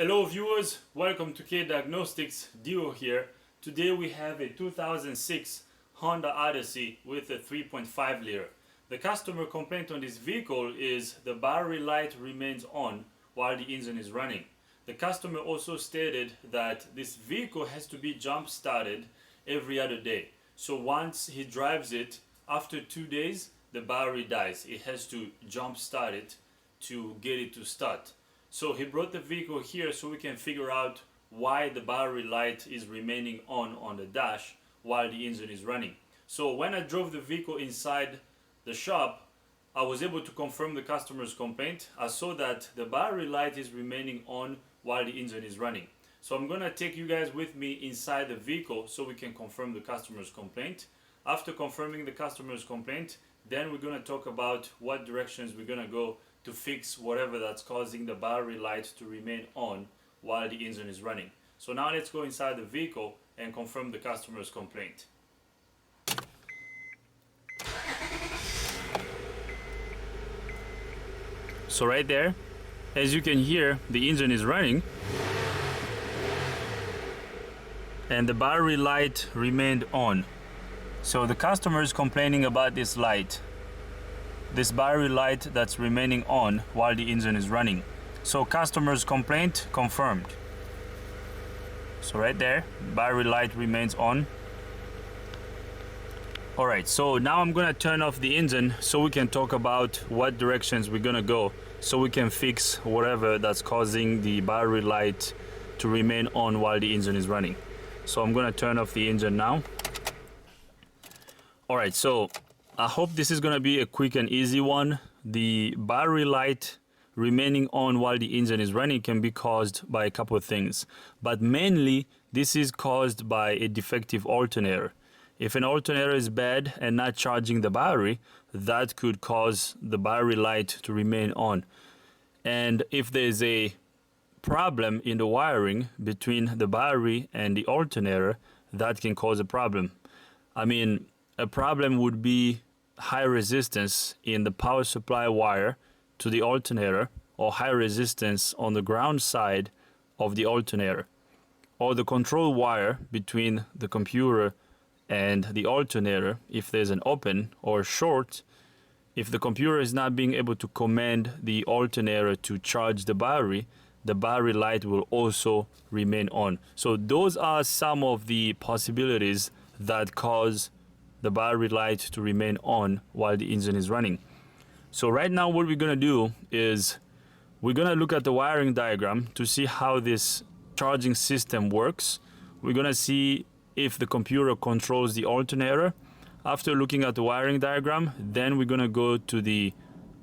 Hello viewers, welcome to Diagnostics Duo here. Today we have a 2006 Honda Odyssey with a 3.5 liter. The customer complaint on this vehicle is the battery light remains on while the engine is running. The customer also stated that this vehicle has to be jump started every other day. So once he drives it, after 2 days the battery dies. It has to jump start it to get it to start. So he brought the vehicle here so we can figure out why the battery light is remaining on the dash while the engine is running. So when I drove the vehicle inside the shop, I was able to confirm the customer's complaint. I saw that the battery light is remaining on while the engine is running. So I'm gonna take you guys with me inside the vehicle so we can confirm the customer's complaint. After confirming the customer's complaint, then we're gonna talk about what directions we're gonna go to fix whatever that's causing the battery light to remain on while the engine is running. So now let's go inside the vehicle and confirm the customer's complaint. So right there, as you can hear, the engine is running and the battery light remained on. So the customer is complaining about this light. This battery light that's remaining on while the engine is running. So customer's complaint confirmed. So right there, battery light remains on. Alright, so now I'm gonna turn off the engine so we can talk about what directions we're gonna go so we can fix whatever that's causing the battery light to remain on while the engine is running. So I'm gonna turn off the engine now. Alright, so I hope this is gonna be a quick and easy one. The battery light remaining on while the engine is running can be caused by a couple of things, but mainly this is caused by a defective alternator. If an alternator is bad and not charging the battery, that could cause the battery light to remain on. And if there's a problem in the wiring between the battery and the alternator, that can cause a problem. I mean, a problem would be high resistance in the power supply wire to the alternator, or high resistance on the ground side of the alternator, or the control wire between the computer and the alternator. If there's an open or short, if the computer is not being able to command the alternator to charge the battery light will also remain on. So those are some of the possibilities that cause the battery light to remain on while the engine is running. So right now what we're gonna do is we're gonna look at the wiring diagram to see how this charging system works. We're gonna see if the computer controls the alternator. After looking at the wiring diagram, then we're gonna go to the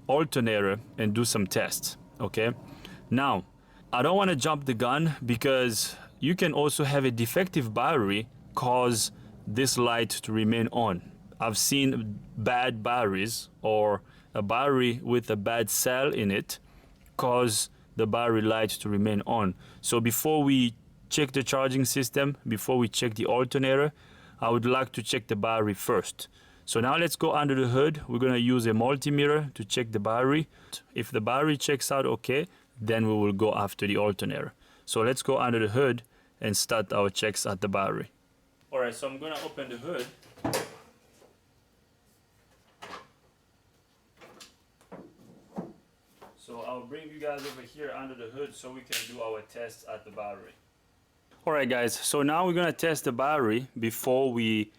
alternator and do some tests, okay? Now, I don't wanna jump the gun because you can also have a defective battery cause this light to remain on. I've seen bad batteries or a battery with a bad cell in it cause the battery light to remain on. So before we check the charging system, before we check the alternator, I would like to check the battery first. So now let's go under the hood. We're gonna use a multimeter to check the battery. If the battery checks out okay, then we will go after the alternator. So let's go under the hood and start our checks at the battery. Alright, so I'm gonna open the hood. So I'll bring you guys over here under the hood so we can do our tests at the battery. Alright guys, so now we're gonna test the battery before we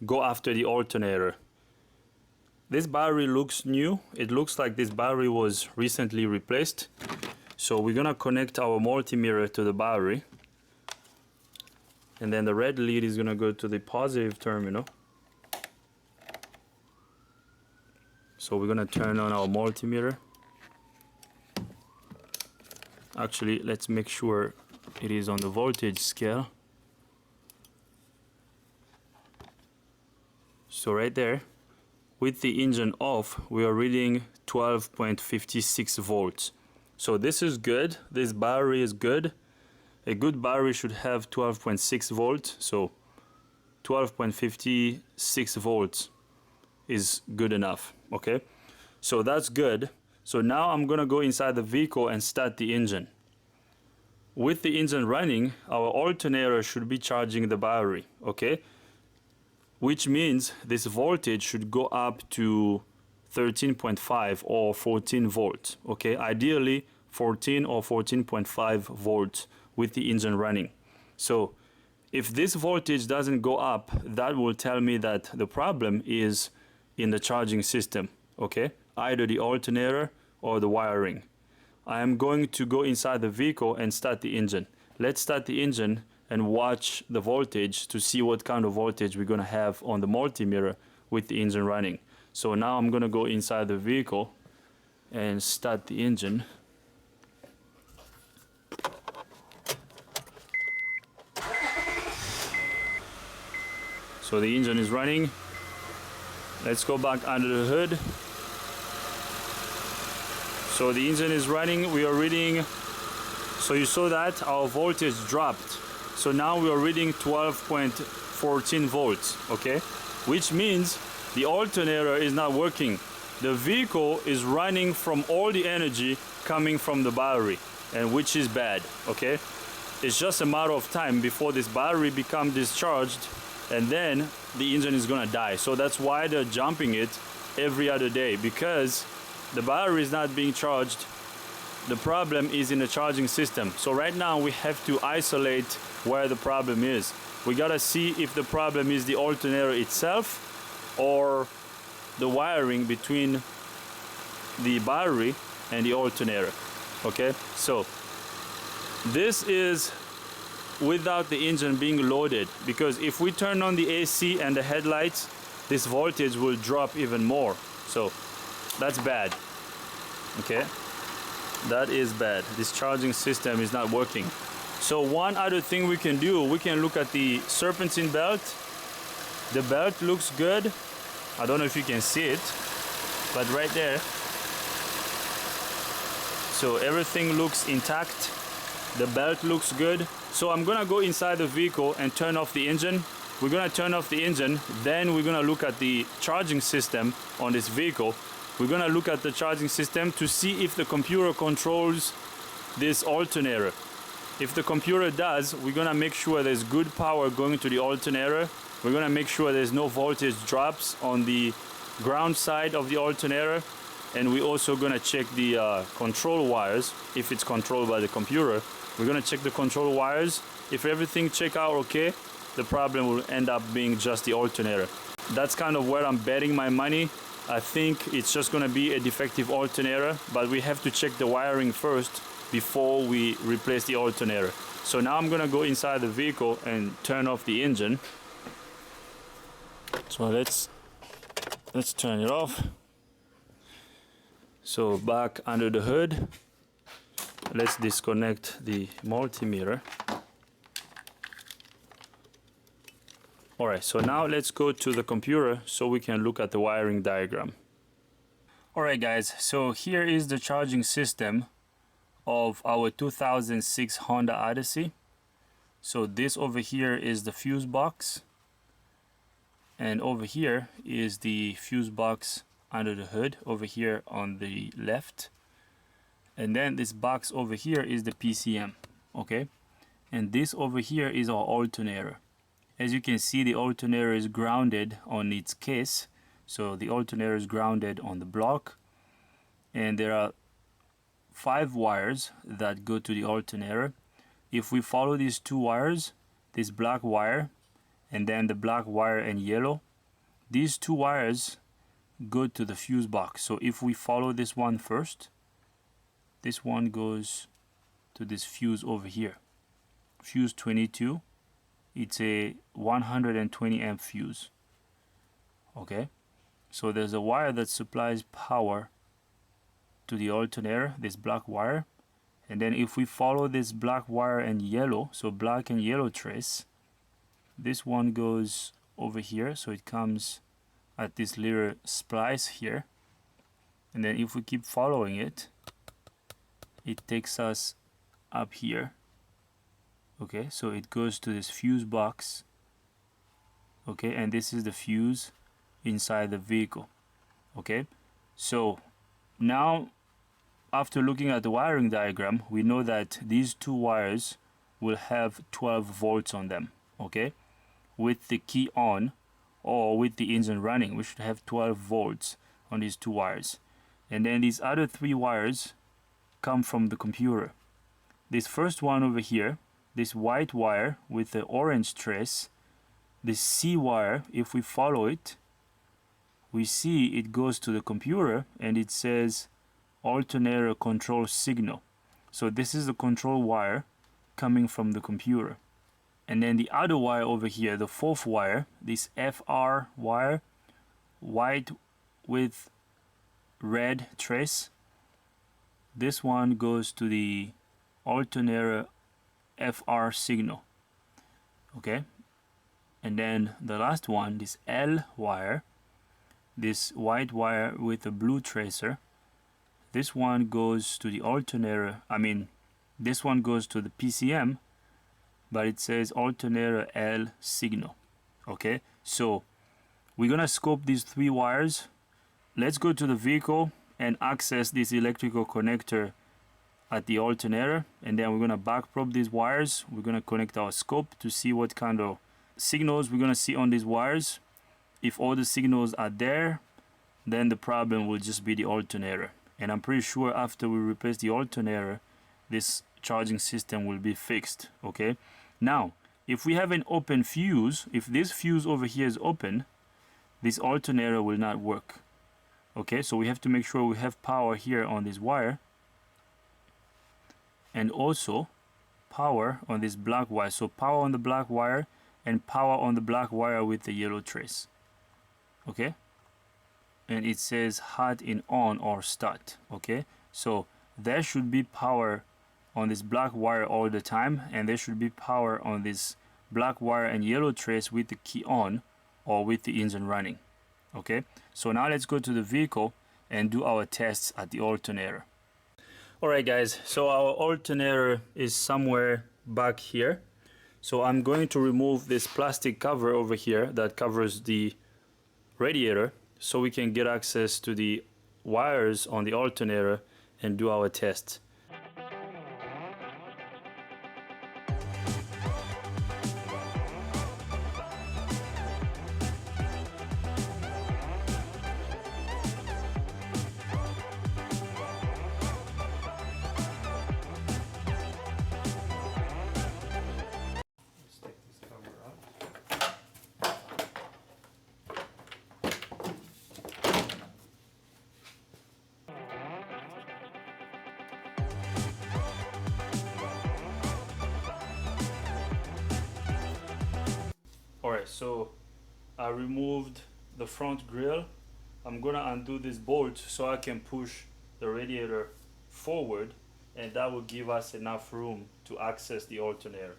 go after the alternator. This battery looks new. It looks like this battery was recently replaced. So we're gonna connect our multimeter to the battery. And then the red lead is going to go to the positive terminal. So we're going to turn on our multimeter. Actually, let's make sure it is on the voltage scale. So right there, with the engine off, we are reading 12.56 volts. So this is good. This battery is good. A good battery should have 12.6 volts, so 12.56 volts is good enough, okay? So that's good. So now I'm gonna go inside the vehicle and start the engine. with the engine running, our alternator should be charging the battery, okay? Which means this voltage should go up to 13.5 or 14 volts, okay? Ideally 14 or 14.5 volts with the engine running. So if this voltage doesn't go up, that will tell me that the problem is in the charging system, okay? Either the alternator or the wiring. I am going to go inside the vehicle and start the engine. Let's start the engine and watch the voltage to see what kind of voltage we're going to have on the multimeter with the engine running. So now I'm going to go inside the vehicle and start the engine. So the engine is running. Let's go back under the hood. So the engine is running, we are reading, so you saw that our voltage dropped. So now we are reading 12.14 volts, okay? Which means the alternator is not working. The vehicle is running from all the energy coming from the battery, and which is bad, okay? It's just a matter of time before this battery becomes discharged, and then the engine is gonna die. So that's why they're jumping it every other day, because the battery is not being charged. The problem is in the charging system. So right now we have to isolate where the problem is. We gotta see if the problem is the alternator itself or the wiring between the battery and the alternator. Okay, so this is without the engine being loaded, because if we turn on the AC and the headlights, this voltage will drop even more. So that's bad. Okay, that is bad. This charging system is not working. So one other thing we can do, we can look at the serpentine belt. The belt looks good. I don't know if you can see it, but right there. So everything looks intact. The belt looks good. So I'm gonna go inside the vehicle and turn off the engine. We're gonna turn off the engine, then we're gonna look at the charging system on this vehicle. We're gonna look at the charging system to see if the computer controls this alternator. If the computer does, we're gonna make sure there's good power going to the alternator. We're gonna make sure there's no voltage drops on the ground side of the alternator. And we're also gonna check the control wires, if it's controlled by the computer. We're gonna check the control wires. If everything check out okay, the problem will end up being just the alternator. That's kind of where I'm betting my money. I think it's just gonna be a defective alternator, but we have to check the wiring first before we replace the alternator. So now I'm gonna go inside the vehicle and turn off the engine. So let's turn it off. So back under the hood, let's disconnect the multimeter. Alright, so now let's go to the computer so we can look at the wiring diagram. Alright guys, so here is the charging system of our 2006 Honda Odyssey. So this over here is the fuse box, and over here is the fuse box under the hood over here on the left, and then this box over here is the PCM, okay? And this over here is our alternator. As you can see, the alternator is grounded on its case, so the alternator is grounded on the block, and there are 5 wires that go to the alternator. If we follow these 2 wires, this black wire and then the black wire and yellow, these 2 wires go to the fuse box. So if we follow this one first, this one goes to this fuse over here, fuse 22. It's a 120 amp fuse. Okay, so there's a wire that supplies power to the alternator, this black wire, and then if we follow this black wire and yellow, so black and yellow trace, this one goes over here, so it comes at this little splice here, and then if we keep following it, it takes us up here. Okay, so it goes to this fuse box. Okay, and this is the fuse inside the vehicle. Okay, so now after looking at the wiring diagram, we know that these two wires will have 12 volts on them, okay? With the key on or with the engine running, we should have 12 volts on these two wires. And then these other three wires come from the computer. This first one over here, this white wire with the orange trace, this C wire, if we follow it, we see it goes to the computer and it says alternator control signal. So this is the control wire coming from the computer. And then the other wire over here, the fourth wire, this FR wire, white with red trace, this one goes to the alternator FR signal, okay? And then the last one, this L wire, this white wire with a blue tracer, this one goes to the alternator, this one goes to the PCM, but it says alternator L signal, okay? So we're gonna scope these three wires. Let's go to the vehicle and access this electrical connector at the alternator, and then we're gonna back probe these wires. We're gonna connect our scope to see what kind of signals we're gonna see on these wires. If all the signals are there, then the problem will just be the alternator. And I'm pretty sure after we replace the alternator, this charging system will be fixed, okay? Now, if we have an open fuse, if this fuse over here is open, this alternator will not work, okay? So we have to make sure we have power here on this wire, and also power on this black wire. So power on the black wire and power on the black wire with the yellow trace, okay? And it says hot in on or start, okay? So there should be power on this black wire all the time, and there should be power on this black wire and yellow trace with the key on or with the engine running, okay? So now let's go to the vehicle and do our tests at the alternator. Alright guys, so our alternator is somewhere back here. So I'm going to remove this plastic cover over here that covers the radiator so we can get access to the wires on the alternator and do our test. Alright, so I removed the front grille. I'm gonna undo this bolt so I can push the radiator forward, and that will give us enough room to access the alternator.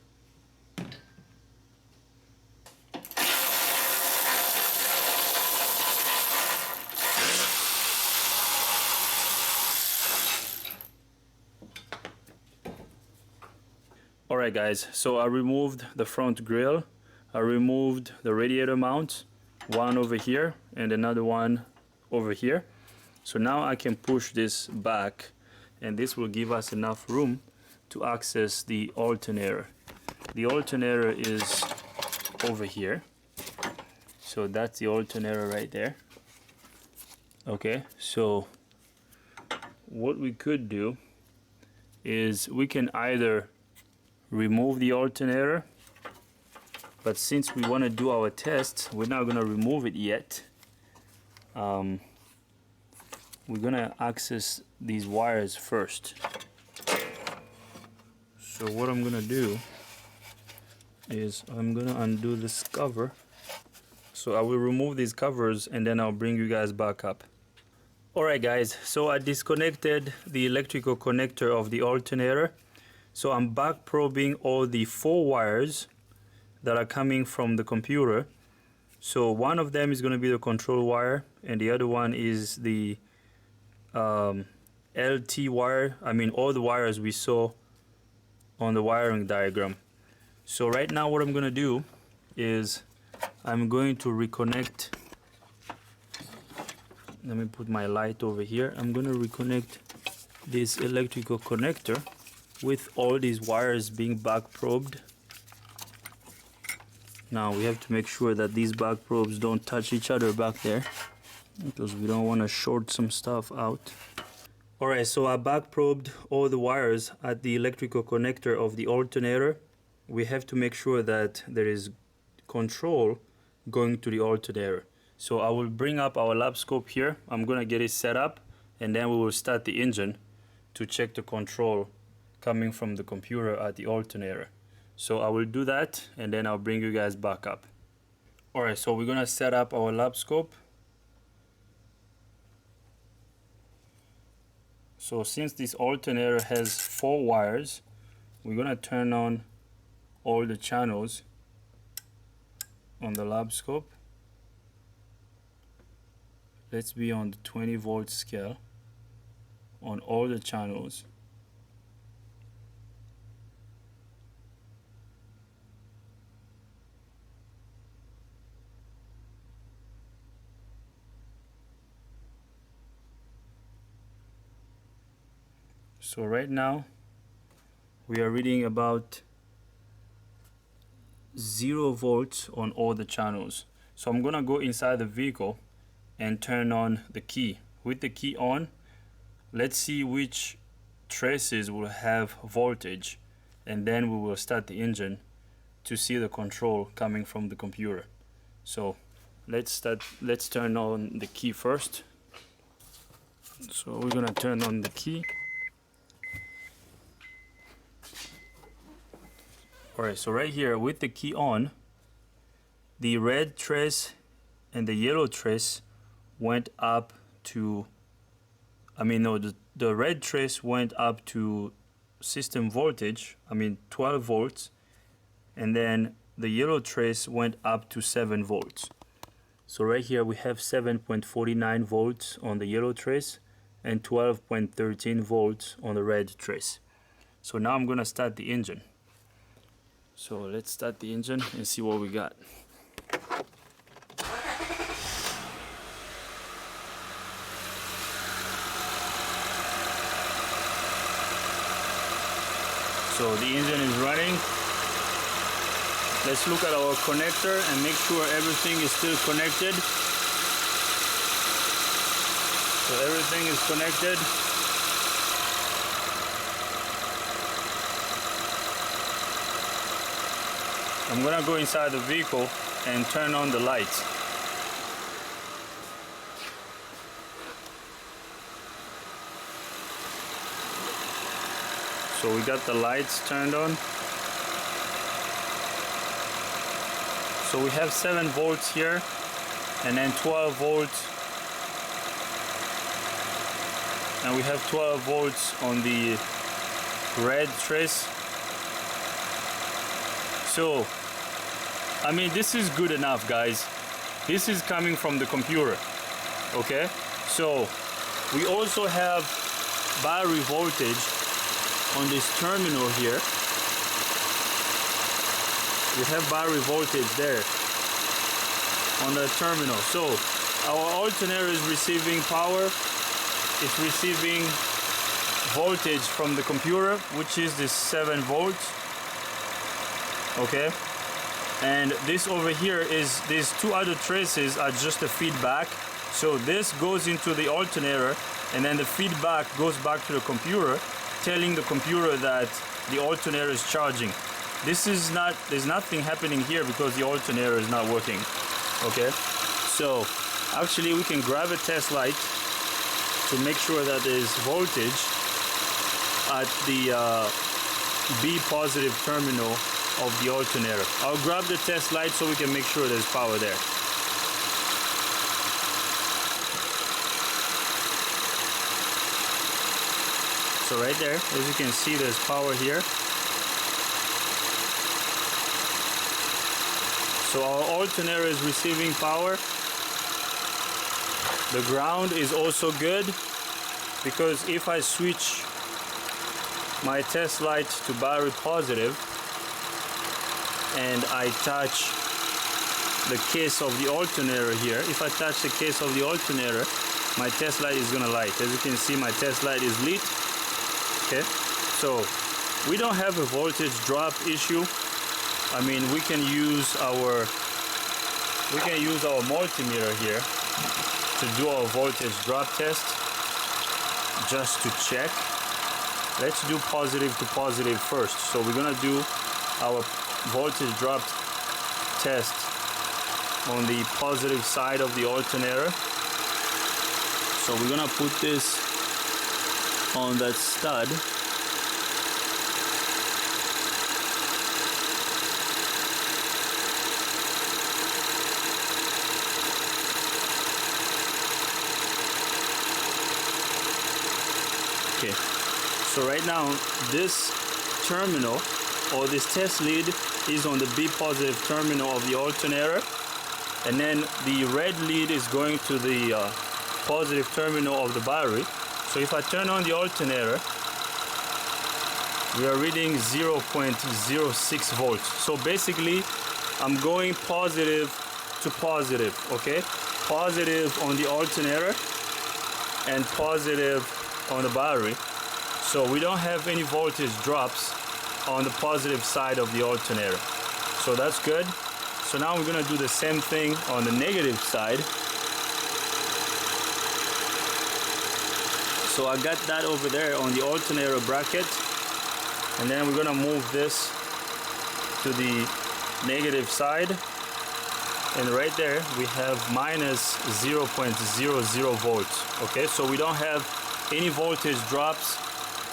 Alright guys, so I removed the front grille. I removed the radiator mount, one over here and another one over here. So now I can push this back, and this will give us enough room to access the alternator. The alternator is over here. So that's the alternator right there. Okay, so what we could do is we can either remove the alternator, but since we want to do our test, we're not going to remove it yet. We're going to access these wires first. So what I'm going to do is I'm going to undo this cover. So I will remove these covers and then I'll bring you guys back up. Alright guys, so I disconnected the electrical connector of the alternator. So I'm back probing all the 4 wires that are coming from the computer. So one of them is going to be the control wire, and the other one is the LT wire. I mean all the wires we saw on the wiring diagram. So right now what I'm going to do is I'm going to reconnect. Let me put my light over here. I'm going to reconnect this electrical connector with all these wires being back probed. Now we have to make sure that these back probes don't touch each other back there, because we don't want to short some stuff out. Alright, so I back probed all the wires at the electrical connector of the alternator. We have to make sure that there is control going to the alternator. So I will bring up our lab scope here. I'm gonna get it set up, and then we will start the engine to check the control coming from the computer at the alternator. So I will do that, and then I'll bring you guys back up. Alright, so we're gonna set up our lab scope. So since this alternator has 4 wires, we're gonna turn on all the channels on the lab scope. Let's be on the 20 volt scale on all the channels. So right now we are reading about 0 volts on all the channels. So I'm gonna go inside the vehicle and turn on the key. With the key on, let's see which traces will have voltage, and then we will start the engine to see the control coming from the computer. So let's turn on the key first. So we're gonna turn on the key. Alright, so right here with the key on, the red trace and the yellow trace went up to, the red trace went up to system voltage, 12 volts, and then the yellow trace went up to 7 volts. So right here we have 7.49 volts on the yellow trace and 12.13 volts on the red trace. So now I'm gonna start the engine. So let's start the engine and see what we got. So the engine is running. Let's look at our connector and make sure everything is still connected. So everything is connected. I'm gonna go inside the vehicle and turn on the lights. So we got the lights turned on. So we have 7 volts here, and then 12 volts, and we have 12 volts on the red trace. So this is good enough, guys. This is coming from the computer, okay? So we also have battery voltage on this terminal here. We have battery voltage there on the terminal. So our alternator is receiving power. It's receiving voltage from the computer, which is this 7 volts. Okay, and this over here is, these 2 other traces are just a feedback. So this goes into the alternator, and then the feedback goes back to the computer, telling the computer that the alternator is charging. This is not, there's nothing happening here because the alternator is not working. Okay, so actually we can grab a test light to make sure that there's voltage at the B positive terminal of the alternator. I'll grab the test light so we can make sure there's power there. So right there, as you can see, there's power here. So our alternator is receiving power. The ground is also good, because if I switch my test light to battery positive and I touch the case of the alternator here, if I touch the case of the alternator, my test light is gonna light. As you can see, my test light is lit, Okay, so we don't have a voltage drop issue. I mean, we can use our multimeter here to do our voltage drop test just to check. Let's do positive to positive first. So we're gonna do our voltage drop test on the positive side of the alternator. So we're gonna put this on that stud. Okay, so right now this terminal or this test lead is on the B positive terminal of the alternator, and then the red lead is going to the positive terminal of the battery. So if I turn on the alternator, we are reading 0.06 volts. So basically I'm going positive to positive, okay? Positive on the alternator and positive on the battery. So we don't have any voltage drops on the positive side of the alternator. So that's good. So now we're gonna do the same thing on the negative side. So I got that over there on the alternator bracket, and then we're gonna move this to the negative side, and right there we have minus 0.00 volts. Okay, so we don't have any voltage drops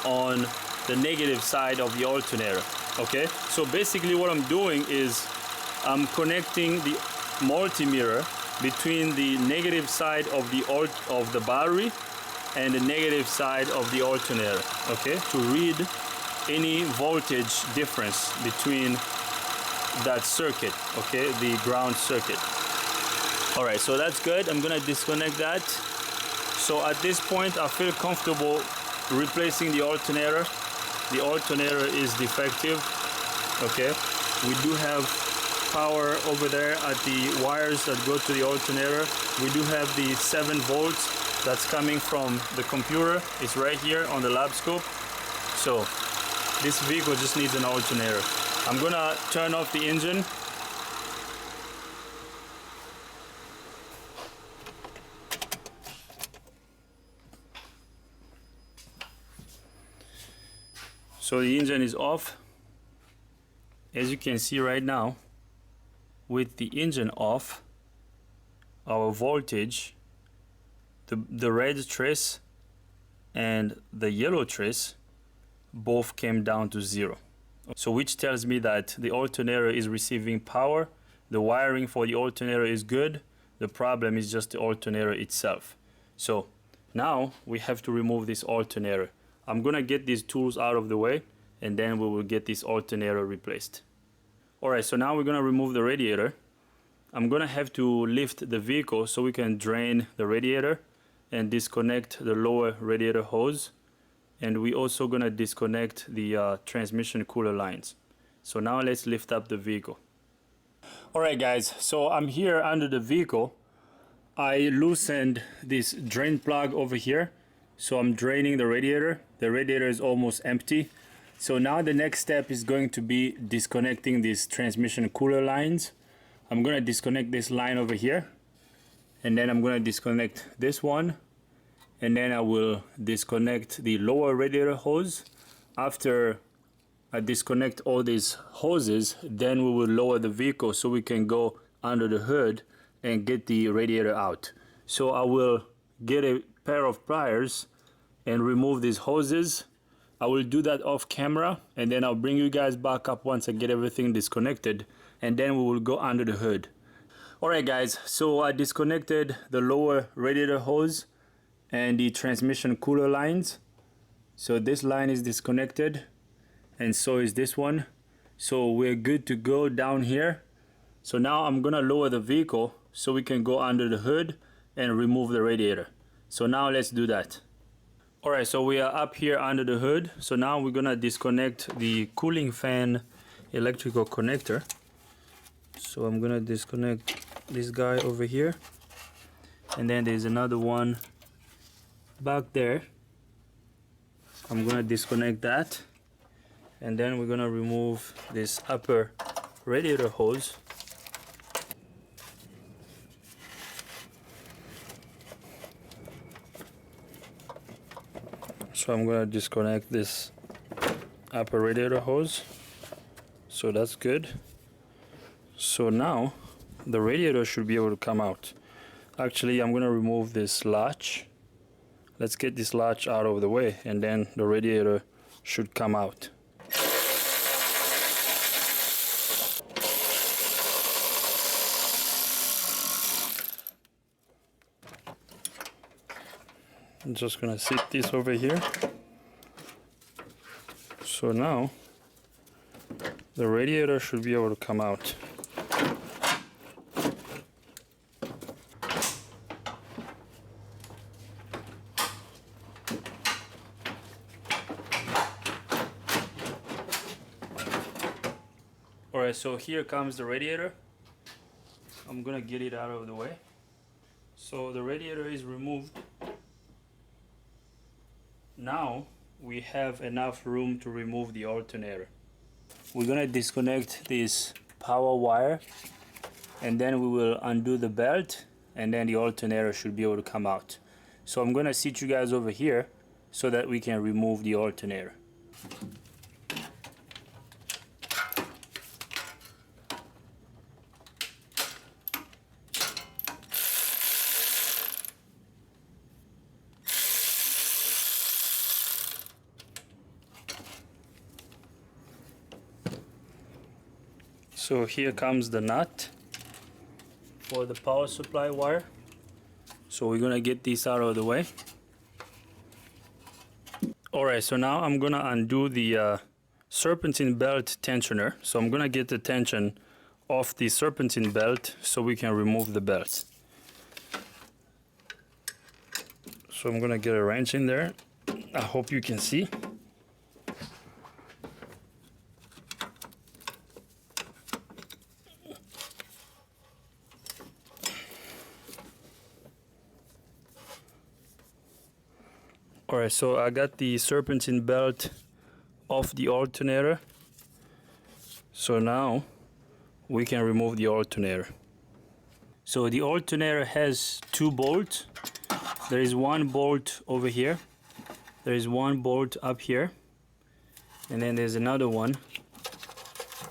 on the negative side of the alternator. Okay, so basically what I'm doing is I'm connecting the multimeter between the negative side of the battery and the negative side of the alternator, okay, to read any voltage difference between that circuit, okay, the ground circuit. All right, so that's good. I'm gonna disconnect that. So at this point I feel comfortable replacing the alternator. The alternator is defective, okay. We do have power over there at the wires that go to the alternator. We do have the 7 volts that's coming from the computer. It's right here on the lab scope. So this vehicle just needs an alternator. I'm gonna turn off the engine. So the engine is off. As you can see right now, with the engine off, our voltage, the red trace and the yellow trace both came down to 0. So which tells me that the alternator is receiving power. The wiring for the alternator is good. The problem is just the alternator itself. So now we have to remove this alternator. I'm gonna get these tools out of the way, and then we will get this alternator replaced. Alright, so now we're gonna remove the radiator. I'm gonna have to lift the vehicle so we can drain the radiator and disconnect the lower radiator hose. And we also gonna disconnect the transmission cooler lines. So now let's lift up the vehicle. Alright guys, so I'm here under the vehicle. I loosened this drain plug over here. So I'm draining the radiator. The radiator is almost empty. So now the next step is going to be disconnecting these transmission cooler lines. I'm gonna disconnect this line over here, and then I'm gonna disconnect this one, and then I will disconnect the lower radiator hose. After I disconnect all these hoses, then we will lower the vehicle so we can go under the hood and get the radiator out. So I will get a pair of pliers and remove these hoses. I will do that off camera, and then I'll bring you guys back up once I get everything disconnected, and then we will go under the hood. Alright guys, so I disconnected the lower radiator hose and the transmission cooler lines. So this line is disconnected, and so is this one. So we're good to go down here. So now I'm gonna lower the vehicle so we can go under the hood and remove the radiator. So now let's do that. Alright, so we are up here under the hood. So now we're gonna disconnect the cooling fan electrical connector. So I'm gonna disconnect this guy over here, and then there's another one back there. I'm gonna disconnect that, and then we're gonna remove this upper radiator hose. So I'm gonna disconnect this upper radiator hose. So that's good. So now the radiator should be able to come out. Actually, I'm gonna remove this latch. Let's get this latch out of the way, and then the radiator should come out. I'm just gonna sit this over here. So now the radiator should be able to come out. Alright, so here comes the radiator. I'm gonna get it out of the way. So the radiator is removed. Now we have enough room to remove the alternator. We're gonna disconnect this power wire, and then we will undo the belt, and then the alternator should be able to come out. So I'm gonna sit you guys over here so that we can remove the alternator. So here comes the nut for the power supply wire. So we're gonna get this out of the way. Alright, so now I'm gonna undo the serpentine belt tensioner. So I'm gonna get the tension off the serpentine belt so we can remove the belt. So I'm gonna get a wrench in there. I hope you can see. Alright, so I got the serpentine belt off the alternator. So now we can remove the alternator. So the alternator has two bolts. There is one bolt over here. There is one bolt up here. And then there's another one.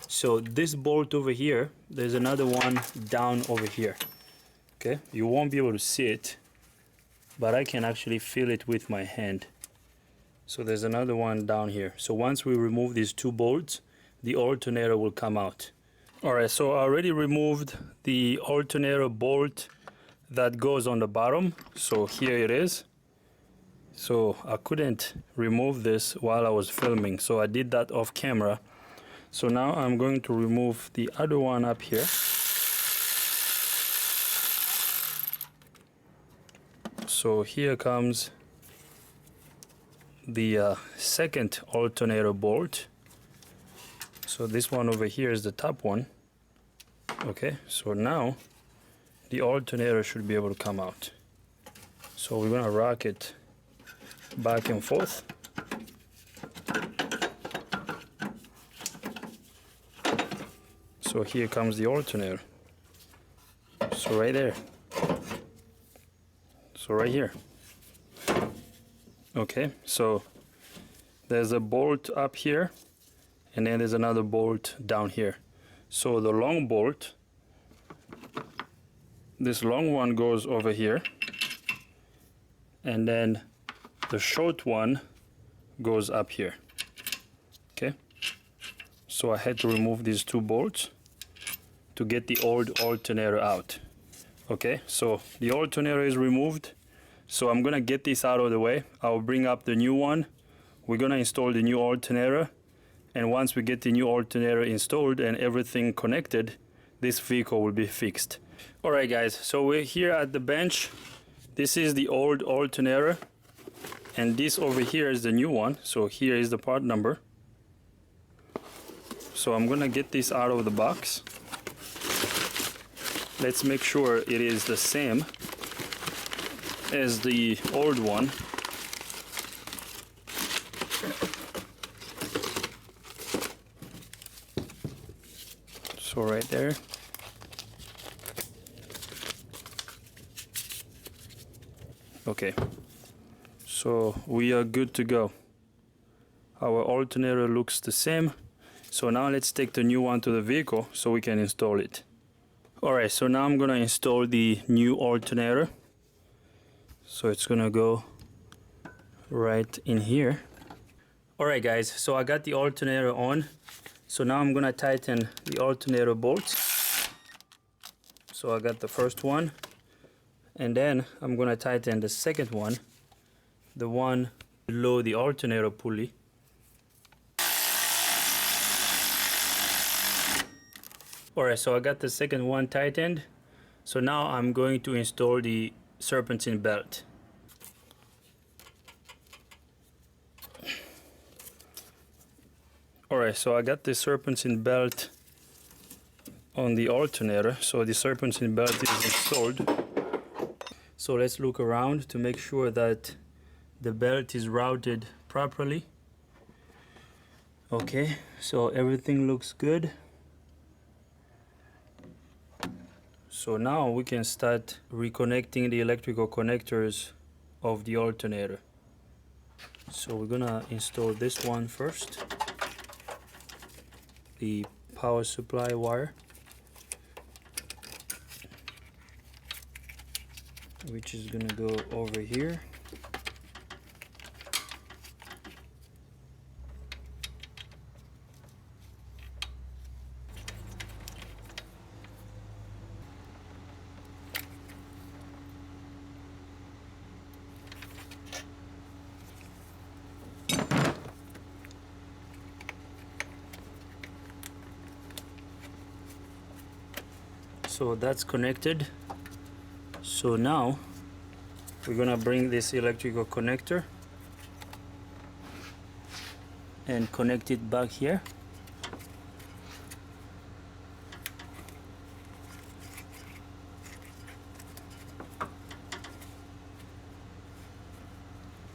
So this bolt over here, there's another one down over here. Okay, you won't be able to see it, but I can actually feel it with my hand. So there's another one down here. So once we remove these two bolts, the alternator will come out. Alright, so I already removed the alternator bolt that goes on the bottom. So here it is. So I couldn't remove this while I was filming, so I did that off camera. So now I'm going to remove the other one up here. So here comes the second alternator bolt. So this one over here is the top one. Okay, so now the alternator should be able to come out. So we're gonna rock it back and forth. So here comes the alternator. So right there. So right here. Okay, so there's a bolt up here, and then there's another bolt down here. So the long bolt, this long one goes over here, and then the short one goes up here. Okay, so I had to remove these two bolts to get the old alternator out. Okay, so the alternator is removed. So I'm gonna get this out of the way. I'll bring up the new one. We're gonna install the new alternator. And once we get the new alternator installed and everything connected, this vehicle will be fixed. Alright guys, so we're here at the bench. This is the old alternator. And this over here is the new one. So here is the part number. So I'm gonna get this out of the box. Let's make sure it is the same as the old one. So right there. Okay, so we are good to go. Our alternator looks the same. So now let's take the new one to the vehicle so we can install it. Alright, so now I'm gonna install the new alternator. So it's gonna go right in here. Alright guys, so I got the alternator on. So now I'm gonna tighten the alternator bolts. So I got the first one. And then I'm gonna tighten the second one, the one below the alternator pulley. Alright, so I got the second one tightened. So now I'm going to install the serpentine belt. Alright, so I got the serpentine belt on the alternator. So the serpentine belt is installed. So let's look around to make sure that the belt is routed properly. Okay, so everything looks good. So now we can start reconnecting the electrical connectors of the alternator. So we're gonna install this one first, the power supply wire, which is gonna go over here. So that's connected. So now we're gonna bring this electrical connector and connect it back here.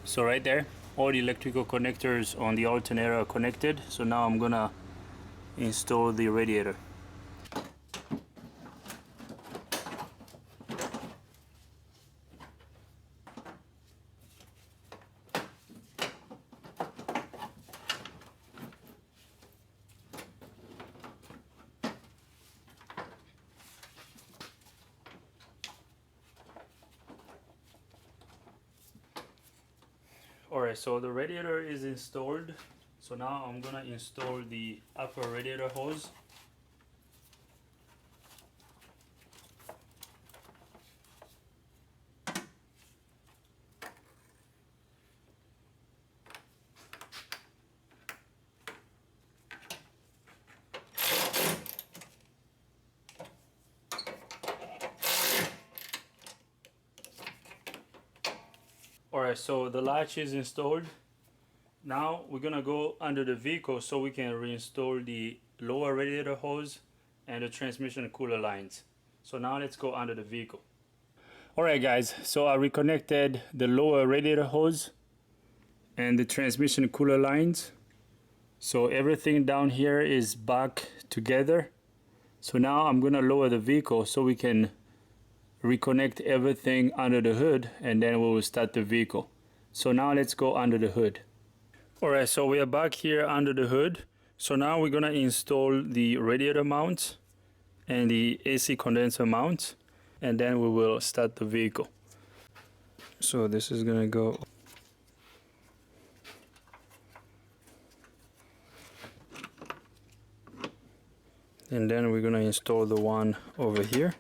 So right there, all the electrical connectors on the alternator are connected. So now I'm gonna install the radiator. Alright, so the radiator is installed. So now I'm gonna install the upper radiator hose. Alright, so the latch is installed. Now we're gonna go under the vehicle so we can reinstall the lower radiator hose and the transmission cooler lines. So now let's go under the vehicle. Alright guys, so I reconnected the lower radiator hose and the transmission cooler lines. So everything down here is back together. So now I'm gonna lower the vehicle so we can reconnect everything under the hood, and then we will start the vehicle. So now let's go under the hood. Alright, so we are back here under the hood. So now we're gonna install the radiator mount and the AC condenser mount, and then we will start the vehicle. So this is gonna go and then we're gonna install the one over here.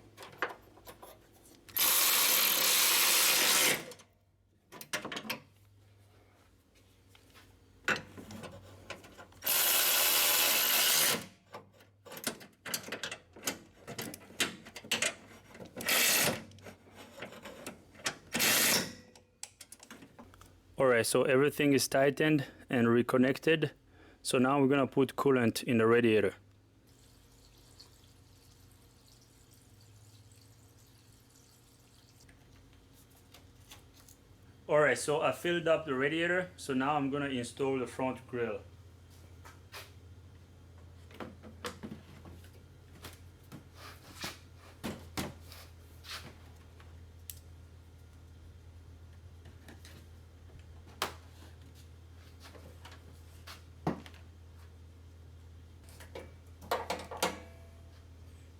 Alright, so everything is tightened and reconnected. So now we're gonna put coolant in the radiator. Alright, so I filled up the radiator. So now I'm gonna install the front grille.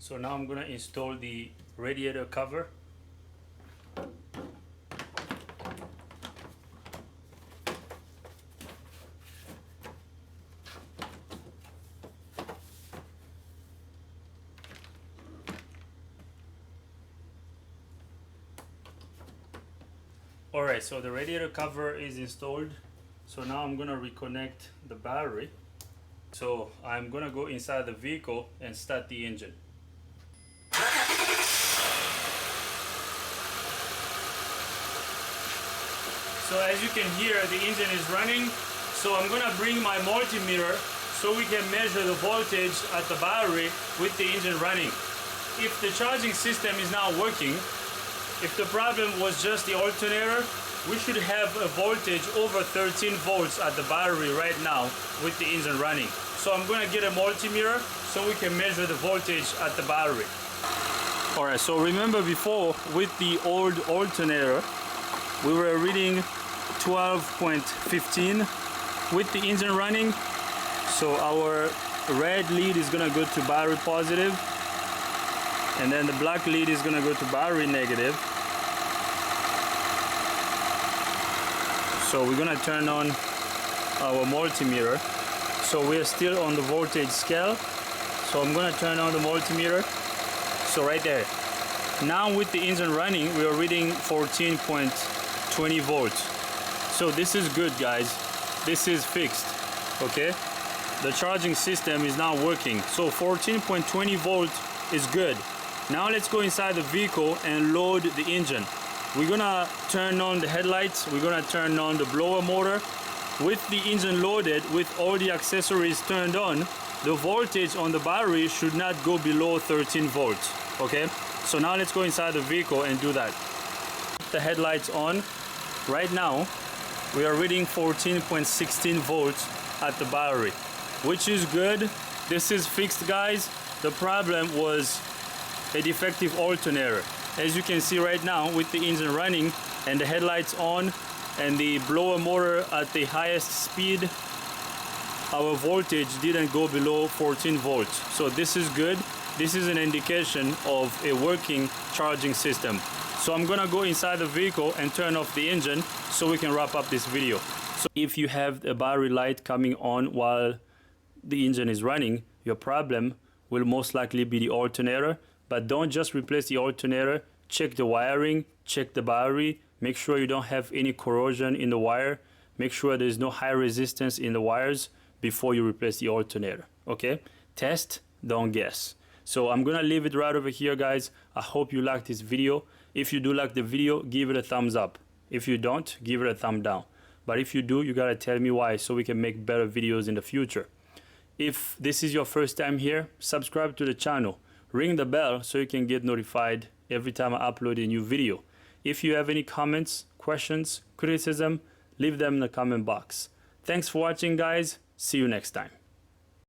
So now I'm gonna install the radiator cover. Alright, so the radiator cover is installed. So now I'm gonna reconnect the battery. So I'm gonna go inside the vehicle and start the engine. So as you can hear, the engine is running. So I'm gonna bring my multimeter so we can measure the voltage at the battery with the engine running. If the charging system is not working, if the problem was just the alternator, we should have a voltage over 13 volts at the battery right now with the engine running. So I'm gonna get a multimeter so we can measure the voltage at the battery. Alright, so remember before with the old alternator, we were reading 12.15 with the engine running. So our red lead is gonna go to battery positive, and then the black lead is gonna go to battery negative. So we're gonna turn on our multimeter. So we're still on the voltage scale. So I'm gonna turn on the multimeter. So right there. Now with the engine running, we are reading 14.20 volts. So this is good, guys. This is fixed, okay? The charging system is now working. So 14.20 volts is good. Now let's go inside the vehicle and load the engine. We're gonna turn on the headlights. We're gonna turn on the blower motor. With the engine loaded, with all the accessories turned on, the voltage on the battery should not go below 13 volts, okay? So now let's go inside the vehicle and do that. The headlights on. Right now, we are reading 14.16 volts at the battery, which is good. This is fixed, guys. The problem was a defective alternator. As you can see right now, with the engine running and the headlights on and the blower motor at the highest speed, our voltage didn't go below 14 volts. So this is good. This is an indication of a working charging system. So I'm gonna go inside the vehicle and turn off the engine so we can wrap up this video. So if you have a battery light coming on while the engine is running, your problem will most likely be the alternator. But don't just replace the alternator. Check the wiring, check the battery, make sure you don't have any corrosion in the wire, make sure there's no high resistance in the wires before you replace the alternator, okay? Test, don't guess. So I'm gonna leave it right over here, guys. I hope you liked this video. If you do like the video, give it a thumbs up. If you don't, give it a thumb down. But if you do, you gotta tell me why so we can make better videos in the future. If this is your first time here, subscribe to the channel. Ring the bell so you can get notified every time I upload a new video. If you have any comments, questions, criticism, leave them in the comment box. Thanks for watching, guys. See you next time.